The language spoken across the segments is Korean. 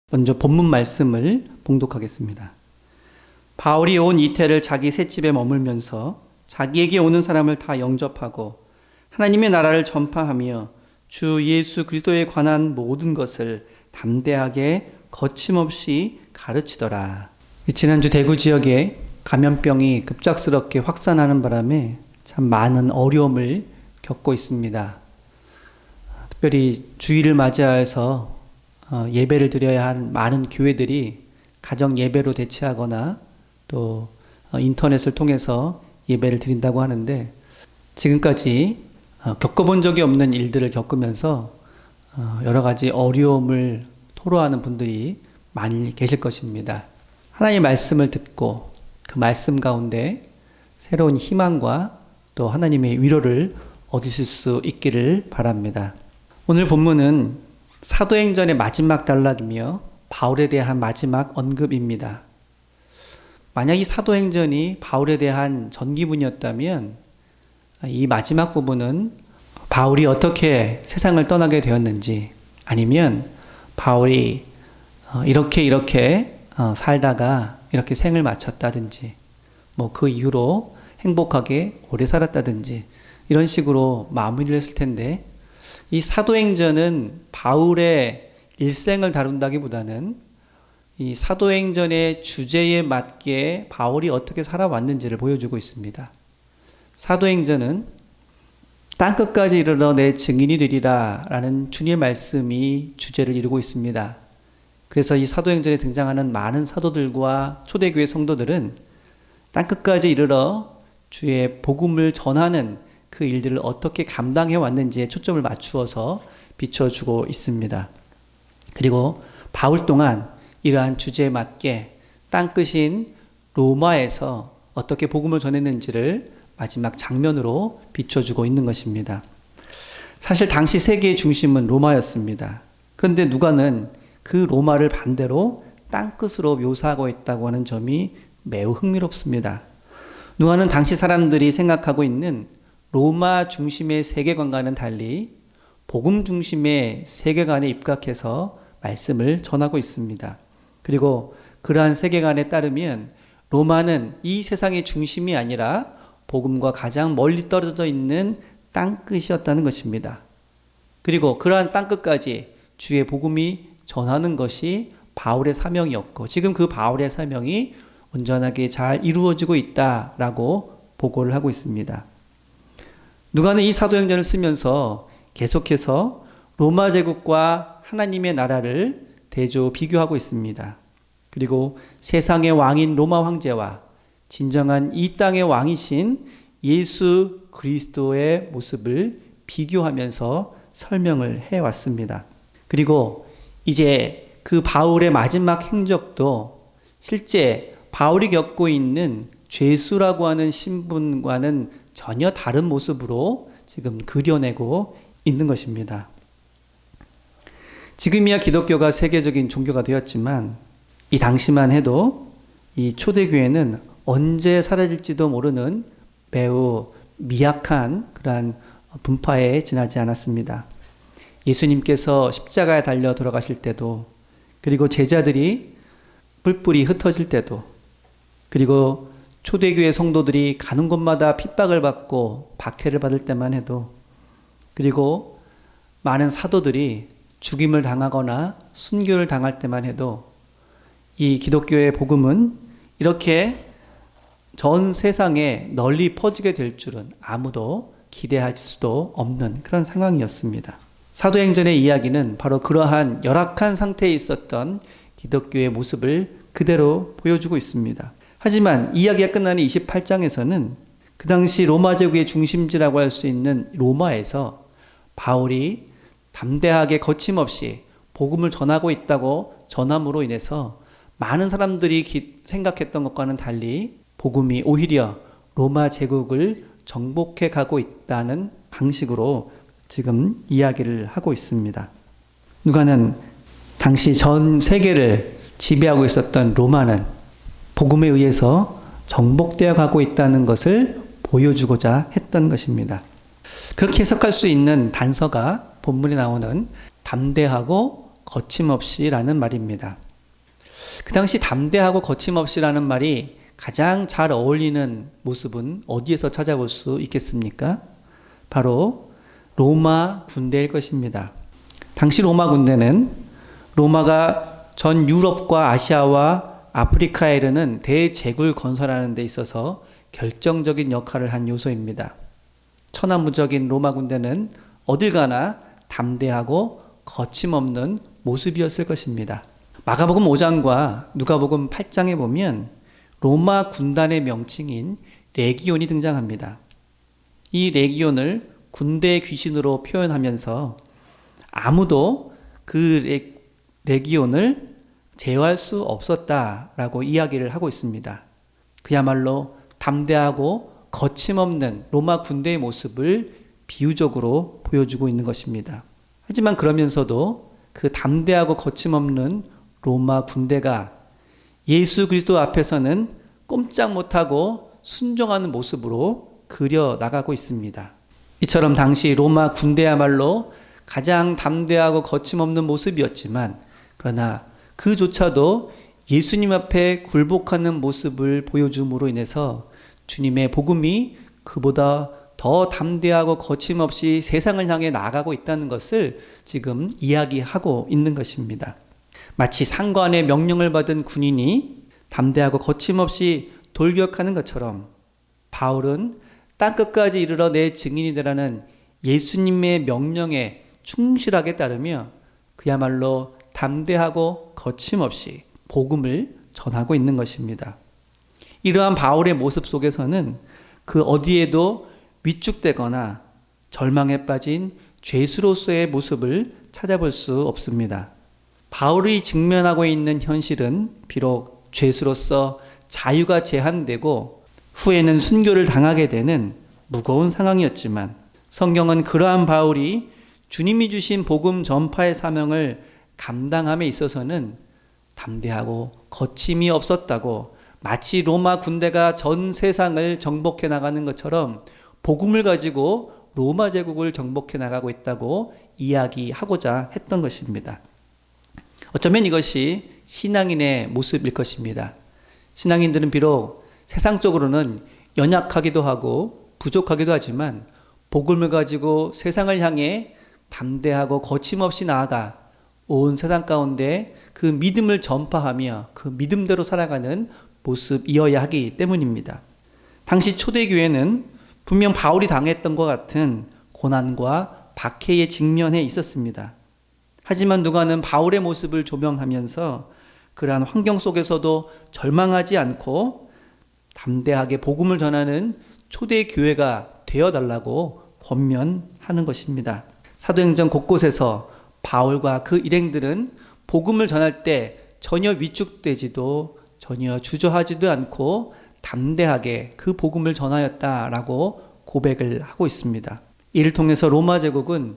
먼저 본문 말씀을 봉독하겠습니다. 바울이 온 이태를 자기 셋집에 머물면서 자기에게 오는 사람을 다 영접하고 하나님의 나라를 전파하며 주 예수 그리스도에 관한 모든 것을 담대하게 거침없이 가르치더라. 지난주 대구 지역에 감염병이 급작스럽게 확산하는 바람에 참 많은 어려움을 겪고 있습니다. 특별히 주일을 맞이해서 예배를 드려야 한 많은 교회들이 가정 예배로 대체하거나 또 인터넷을 통해서 예배를 드린다고 하는데, 지금까지 겪어본 적이 없는 일들을 겪으면서 여러 가지 어려움을 토로하는 분들이 많이 계실 것입니다. 하나님의 말씀을 듣고 그 말씀 가운데 새로운 희망과 또 하나님의 위로를 얻으실 수 있기를 바랍니다. 오늘 본문은 사도행전의 마지막 단락이며 바울에 대한 마지막 언급입니다. 만약 이 사도행전이 바울에 대한 전기문이었다면 이 마지막 부분은 바울이 어떻게 세상을 떠나게 되었는지, 아니면 바울이 이렇게 살다가 이렇게 생을 마쳤다든지, 그 이후로 행복하게 오래 살았다든지 이런 식으로 마무리를 했을 텐데, 이 사도행전은 바울의 일생을 다룬다기보다는 이 사도행전의 주제에 맞게 바울이 어떻게 살아왔는지를 보여주고 있습니다. 사도행전은 땅끝까지 이르러 내 증인이 되리라 라는 주님의 말씀이 주제를 이루고 있습니다. 그래서 이 사도행전에 등장하는 많은 사도들과 초대교회 성도들은 땅끝까지 이르러 주의 복음을 전하는 그 일들을 어떻게 감당해 왔는지에 초점을 맞추어서 비춰주고 있습니다. 그리고 바울 또한 이러한 주제에 맞게 땅끝인 로마에서 어떻게 복음을 전했는지를 마지막 장면으로 비춰주고 있는 것입니다. 사실 당시 세계의 중심은 로마였습니다. 그런데 누가는 그 로마를 반대로 땅끝으로 묘사하고 있다고 하는 점이 매우 흥미롭습니다. 누가는 당시 사람들이 생각하고 있는 로마 중심의 세계관과는 달리 복음 중심의 세계관에 입각해서 말씀을 전하고 있습니다. 그리고 그러한 세계관에 따르면 로마는 이 세상의 중심이 아니라 복음과 가장 멀리 떨어져 있는 땅끝이었다는 것입니다. 그리고 그러한 땅끝까지 주의 복음이 전하는 것이 바울의 사명이었고, 지금 그 바울의 사명이 온전하게 잘 이루어지고 있다라고 보고를 하고 있습니다. 누가는 이 사도행전을 쓰면서 계속해서 로마 제국과 하나님의 나라를 대조 비교하고 있습니다. 그리고 세상의 왕인 로마 황제와 진정한 이 땅의 왕이신 예수 그리스도의 모습을 비교하면서 설명을 해왔습니다. 그리고 이제 그 바울의 마지막 행적도 실제 바울이 겪고 있는 죄수라고 하는 신분과는 전혀 다른 모습으로 지금 그려내고 있는 것입니다. 지금이야 기독교가 세계적인 종교가 되었지만 이 당시만 해도 이 초대교회는 언제 사라질지도 모르는 매우 미약한 그러한 분파에 지나지 않았습니다. 예수님께서 십자가에 달려 돌아가실 때도, 그리고 제자들이 뿔뿔이 흩어질 때도, 그리고 초대교회 성도들이 가는 곳마다 핍박을 받고 박해를 받을 때만 해도, 그리고 많은 사도들이 죽임을 당하거나 순교를 당할 때만 해도 이 기독교의 복음은 이렇게 전 세상에 널리 퍼지게 될 줄은 아무도 기대할 수도 없는 그런 상황이었습니다. 사도행전의 이야기는 바로 그러한 열악한 상태에 있었던 기독교의 모습을 그대로 보여주고 있습니다. 하지만 이야기가 끝나는 28장에서는 그 당시 로마 제국의 중심지라고 할 수 있는 로마에서 바울이 담대하게 거침없이 복음을 전하고 있다고 전함으로 인해서 많은 사람들이 생각했던 것과는 달리 복음이 오히려 로마 제국을 정복해 가고 있다는 방식으로 지금 이야기를 하고 있습니다. 누가는 당시 전 세계를 지배하고 있었던 로마는 복음에 의해서 정복되어 가고 있다는 것을 보여주고자 했던 것입니다. 그렇게 해석할 수 있는 단서가 본문에 나오는 담대하고 거침없이라는 말입니다. 그 당시 담대하고 거침없이라는 말이 가장 잘 어울리는 모습은 어디에서 찾아볼 수 있겠습니까? 바로 로마 군대일 것입니다. 당시 로마 군대는 로마가 전 유럽과 아시아와 아프리카에 이르는 대제국을 건설하는 데 있어서 결정적인 역할을 한 요소입니다. 천하무적인 로마 군대는 어딜 가나 담대하고 거침없는 모습이었을 것입니다. 마가복음 5장과 누가복음 8장에 보면 로마 군단의 명칭인 레기온이 등장합니다. 이 레기온을 군대의 귀신으로 표현하면서 아무도 그 레기온을 제어할 수 없었다라고 이야기를 하고 있습니다. 그야말로 담대하고 거침없는 로마 군대의 모습을 비유적으로 보여주고 있는 것입니다. 하지만 그러면서도 그 담대하고 거침없는 로마 군대가 예수 그리스도 앞에서는 꼼짝 못하고 순종하는 모습으로 그려 나가고 있습니다. 이처럼 당시 로마 군대야말로 가장 담대하고 거침없는 모습이었지만 그러나 그조차도 예수님 앞에 굴복하는 모습을 보여줌으로 인해서 주님의 복음이 그보다 더 담대하고 거침없이 세상을 향해 나아가고 있다는 것을 지금 이야기하고 있는 것입니다. 마치 상관의 명령을 받은 군인이 담대하고 거침없이 돌격하는 것처럼 바울은 땅끝까지 이르러 내 증인이 되라는 예수님의 명령에 충실하게 따르며 그야말로 담대하고 거침없이 복음을 전하고 있는 것입니다. 이러한 바울의 모습 속에서는 그 어디에도 위축되거나 절망에 빠진 죄수로서의 모습을 찾아볼 수 없습니다. 바울이 직면하고 있는 현실은 비록 죄수로서 자유가 제한되고 후에는 순교를 당하게 되는 무거운 상황이었지만 성경은 그러한 바울이 주님이 주신 복음 전파의 사명을 감당함에 있어서는 담대하고 거침이 없었다고 마치 로마 군대가 전 세상을 정복해 나가는 것처럼 복음을 가지고 로마 제국을 정복해 나가고 있다고 이야기하고자 했던 것입니다. 어쩌면 이것이 신앙인의 모습일 것입니다. 신앙인들은 비록 세상적으로는 연약하기도 하고 부족하기도 하지만 복음을 가지고 세상을 향해 담대하고 거침없이 나아가 온 세상 가운데 그 믿음을 전파하며 그 믿음대로 살아가는 모습이어야 하기 때문입니다. 당시 초대교회는 분명 바울이 당했던 것 같은 고난과 박해에 직면해 있었습니다. 하지만 누가는 바울의 모습을 조명하면서 그러한 환경 속에서도 절망하지 않고 담대하게 복음을 전하는 초대교회가 되어달라고 권면하는 것입니다. 사도행전 곳곳에서 바울과 그 일행들은 복음을 전할 때 전혀 위축되지도 전혀 주저하지도 않고 담대하게 그 복음을 전하였다라고 고백을 하고 있습니다. 이를 통해서 로마 제국은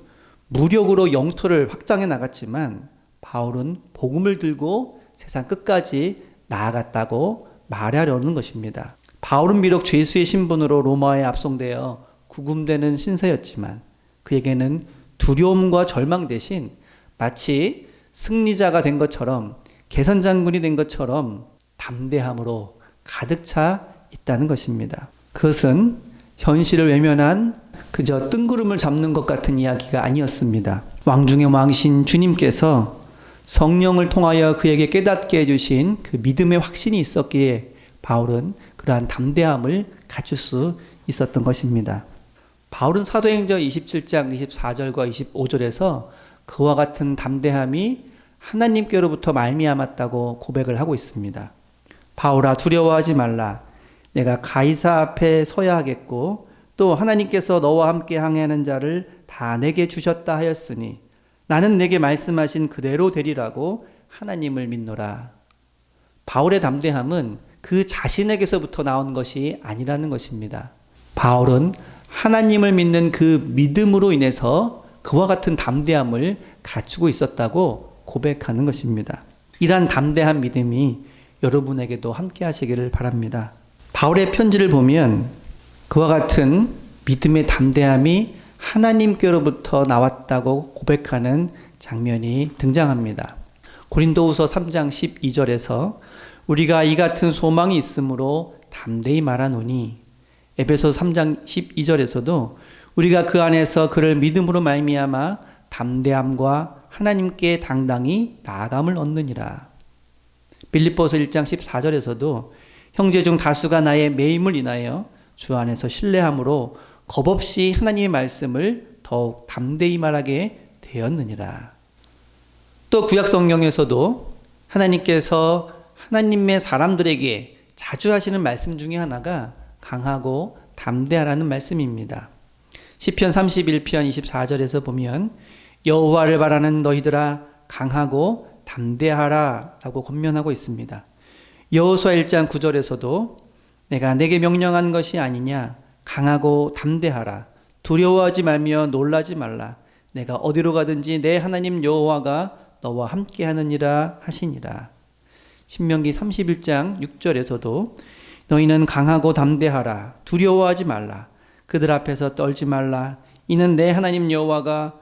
무력으로 영토를 확장해 나갔지만 바울은 복음을 들고 세상 끝까지 나아갔다고 말하려는 것입니다. 바울은 비록 죄수의 신분으로 로마에 압송되어 구금되는 신세였지만 그에게는 두려움과 절망 대신 마치 승리자가 된 것처럼 개선장군이 된 것처럼 담대함으로 가득 차 있다는 것입니다. 그것은 현실을 외면한 그저 뜬구름을 잡는 것 같은 이야기가 아니었습니다. 왕중의 왕이신 주님께서 성령을 통하여 그에게 깨닫게 해주신 그 믿음의 확신이 있었기에 바울은 그러한 담대함을 갖출 수 있었던 것입니다. 바울은 사도행전 27장 24절과 25절에서 그와 같은 담대함이 하나님께로부터 말미암았다고 고백을 하고 있습니다. 바울아 두려워하지 말라. 내가 가이사 앞에 서야 하겠고 또 하나님께서 너와 함께 항해하는 자를 다 내게 주셨다 하였으니 나는 내게 말씀하신 그대로 되리라고 하나님을 믿노라. 바울의 담대함은 그 자신에게서부터 나온 것이 아니라는 것입니다. 바울은 하나님을 믿는 그 믿음으로 인해서 그와 같은 담대함을 갖추고 있었다고 고백하는 것입니다. 이러한 담대한 믿음이 여러분에게도 함께 하시기를 바랍니다. 바울의 편지를 보면 그와 같은 믿음의 담대함이 하나님께로부터 나왔다고 고백하는 장면이 등장합니다. 고린도후서 3장 12절에서 우리가 이 같은 소망이 있으므로 담대히 말하노니, 에베소 3장 12절에서도 우리가 그 안에서 그를 믿음으로 말미암아 담대함과 하나님께 당당히 나아감을 얻느니라. 빌립보서 1장 14절에서도 형제 중 다수가 나의 매임을 인하여 주 안에서 신뢰함으로 겁없이 하나님의 말씀을 더욱 담대히 말하게 되었느니라. 또 구약 성경에서도 하나님께서 하나님의 사람들에게 자주 하시는 말씀 중에 하나가 강하고 담대하라는 말씀입니다. 시편 31편 24절에서 보면 여호와를 바라는 너희들아 강하고 담대하라 라고 권면하고 있습니다. 여호수아 1장 9절에서도 내가 내게 명령한 것이 아니냐, 강하고 담대하라, 두려워하지 말며 놀라지 말라, 내가 어디로 가든지 내 하나님 여호와가 너와 함께 하느니라 하시니라. 신명기 31장 6절에서도 너희는 강하고 담대하라, 두려워하지 말라, 그들 앞에서 떨지 말라, 이는 내 하나님 여호와가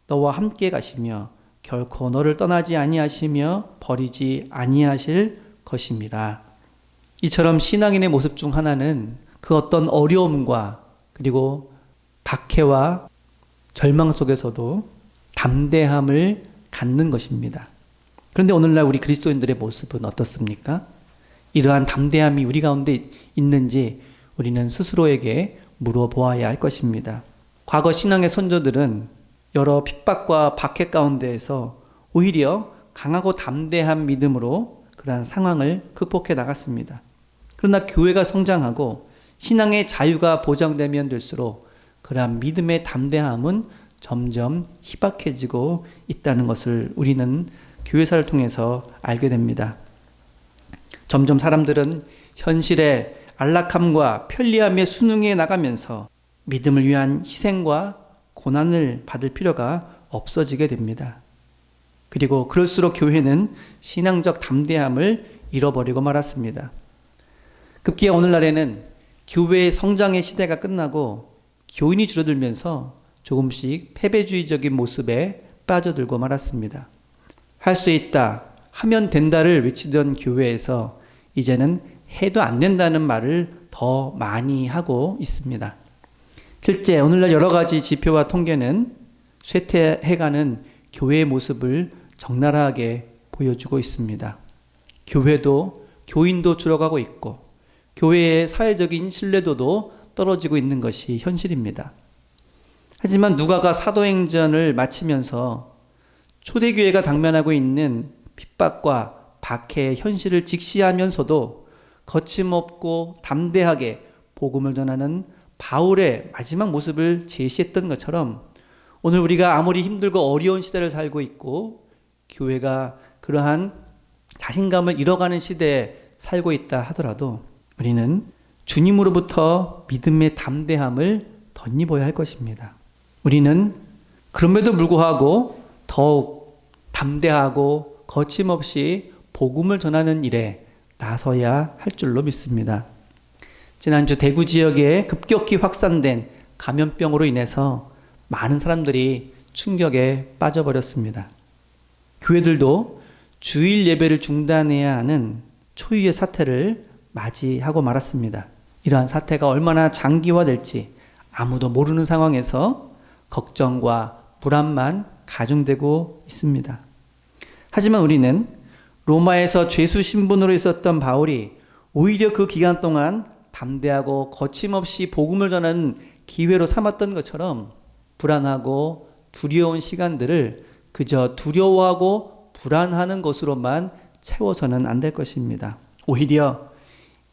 너와 함께 가시며 결코 너를 떠나지 아니하시며 버리지 아니하실 것임이라. 이처럼 신앙인의 모습 중 하나는 그 어떤 어려움과 그리고 박해와 절망 속에서도 담대함을 갖는 것입니다. 그런데 오늘날 우리 그리스도인들의 모습은 어떻습니까? 이러한 담대함이 우리 가운데 있는지 우리는 스스로에게 물어보아야 할 것입니다. 과거 신앙의 선조들은 여러 핍박과 박해 가운데에서 오히려 강하고 담대한 믿음으로 그러한 상황을 극복해 나갔습니다. 그러나 교회가 성장하고 신앙의 자유가 보장되면 될수록 그러한 믿음의 담대함은 점점 희박해지고 있다는 것을 우리는 교회사를 통해서 알게 됩니다. 점점 사람들은 현실의 안락함과 편리함에 순응해 나가면서 믿음을 위한 희생과 고난을 받을 필요가 없어지게 됩니다. 그리고 그럴수록 교회는 신앙적 담대함을 잃어버리고 말았습니다. 급기야 오늘날에는 교회의 성장의 시대가 끝나고 교인이 줄어들면서 조금씩 패배주의적인 모습에 빠져들고 말았습니다. 할 수 있다, 하면 된다를 외치던 교회에서 이제는 해도 안 된다는 말을 더 많이 하고 있습니다. 실제 오늘날 여러 가지 지표와 통계는 쇠퇴해가는 교회의 모습을 적나라하게 보여주고 있습니다. 교회도 교인도 줄어가고 있고 교회의 사회적인 신뢰도도 떨어지고 있는 것이 현실입니다. 하지만 누가가 사도행전을 마치면서 초대교회가 당면하고 있는 핍박과 박해의 현실을 직시하면서도 거침없고 담대하게 복음을 전하는 바울의 마지막 모습을 제시했던 것처럼 오늘 우리가 아무리 힘들고 어려운 시대를 살고 있고 교회가 그러한 자신감을 잃어가는 시대에 살고 있다 하더라도 우리는 주님으로부터 믿음의 담대함을 덧입어야 할 것입니다. 우리는 그럼에도 불구하고 더욱 담대하고 거침없이 복음을 전하는 일에 나서야 할 줄로 믿습니다. 지난주 대구 지역에 급격히 확산된 감염병으로 인해서 많은 사람들이 충격에 빠져버렸습니다. 교회들도 주일 예배를 중단해야 하는 초유의 사태를 맞이하고 말았습니다. 이러한 사태가 얼마나 장기화될지 아무도 모르는 상황에서 걱정과 불안만 가중되고 있습니다. 하지만 우리는 로마에서 죄수 신분으로 있었던 바울이 오히려 그 기간 동안 담대하고 거침없이 복음을 전하는 기회로 삼았던 것처럼 불안하고 두려운 시간들을 그저 두려워하고 불안하는 것으로만 채워서는 안 될 것입니다. 오히려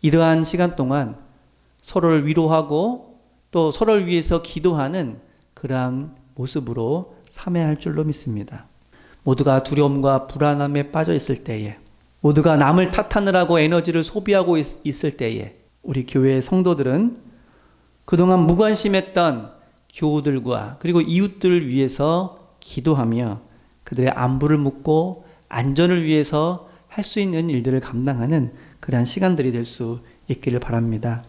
이러한 시간 동안 서로를 위로하고 또 서로를 위해서 기도하는 그러한 모습으로 삼아야 할 줄로 믿습니다. 모두가 두려움과 불안함에 빠져 있을 때에, 모두가 남을 탓하느라고 에너지를 소비하고 있을 때에 우리 교회의 성도들은 그동안 무관심했던 교우들과 그리고 이웃들을 위해서 기도하며 그들의 안부를 묻고 안전을 위해서 할 수 있는 일들을 감당하는 그러한 시간들이 될 수 있기를 바랍니다.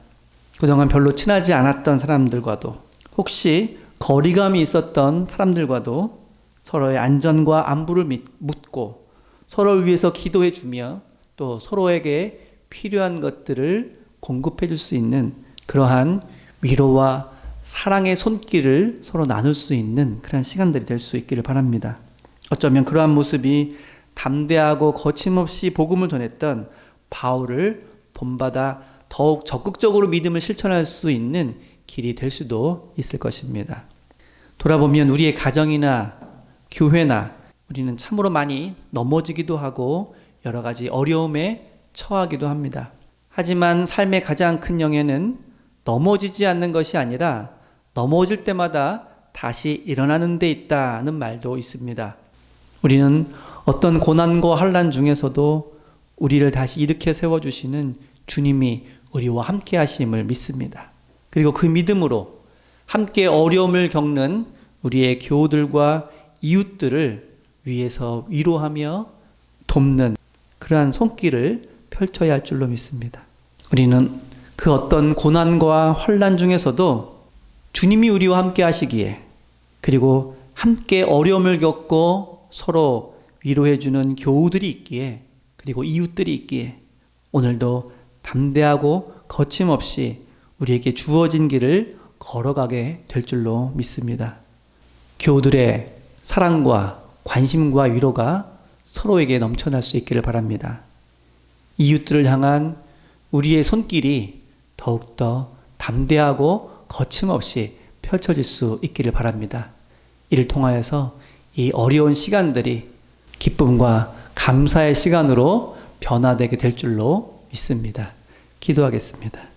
그동안 별로 친하지 않았던 사람들과도 혹시 거리감이 있었던 사람들과도 서로의 안전과 안부를 묻고 서로를 위해서 기도해 주며 또 서로에게 필요한 것들을 공급해 줄 수 있는 그러한 위로와 사랑의 손길을 서로 나눌 수 있는 그런 시간들이 될 수 있기를 바랍니다. 어쩌면 그러한 모습이 담대하고 거침없이 복음을 전했던 바울을 본받아 더욱 적극적으로 믿음을 실천할 수 있는 길이 될 수도 있을 것입니다. 돌아보면 우리의 가정이나 교회나 우리는 참으로 많이 넘어지기도 하고 여러 가지 어려움에 처하기도 합니다. 하지만 삶의 가장 큰 영예는 넘어지지 않는 것이 아니라 넘어질 때마다 다시 일어나는 데 있다는 말도 있습니다. 우리는 어떤 고난과 환난 중에서도 우리를 다시 일으켜 세워주시는 주님이 우리와 함께 하심을 믿습니다. 그리고 그 믿음으로 함께 어려움을 겪는 우리의 교우들과 이웃들을 위해서 위로하며 돕는 그러한 손길을 펼쳐야 할 줄로 믿습니다. 우리는 그 어떤 고난과 환난 중에서도 주님이 우리와 함께 하시기에 그리고 함께 어려움을 겪고 서로 위로해주는 교우들이 있기에 그리고 이웃들이 있기에 오늘도 담대하고 거침없이 우리에게 주어진 길을 걸어가게 될 줄로 믿습니다. 교우들의 사랑과 관심과 위로가 서로에게 넘쳐날 수 있기를 바랍니다. 이웃들을 향한 우리의 손길이 더욱더 담대하고 거침없이 펼쳐질 수 있기를 바랍니다. 이를 통하여서 이 어려운 시간들이 기쁨과 감사의 시간으로 변화되게 될 줄로 믿습니다. 기도하겠습니다.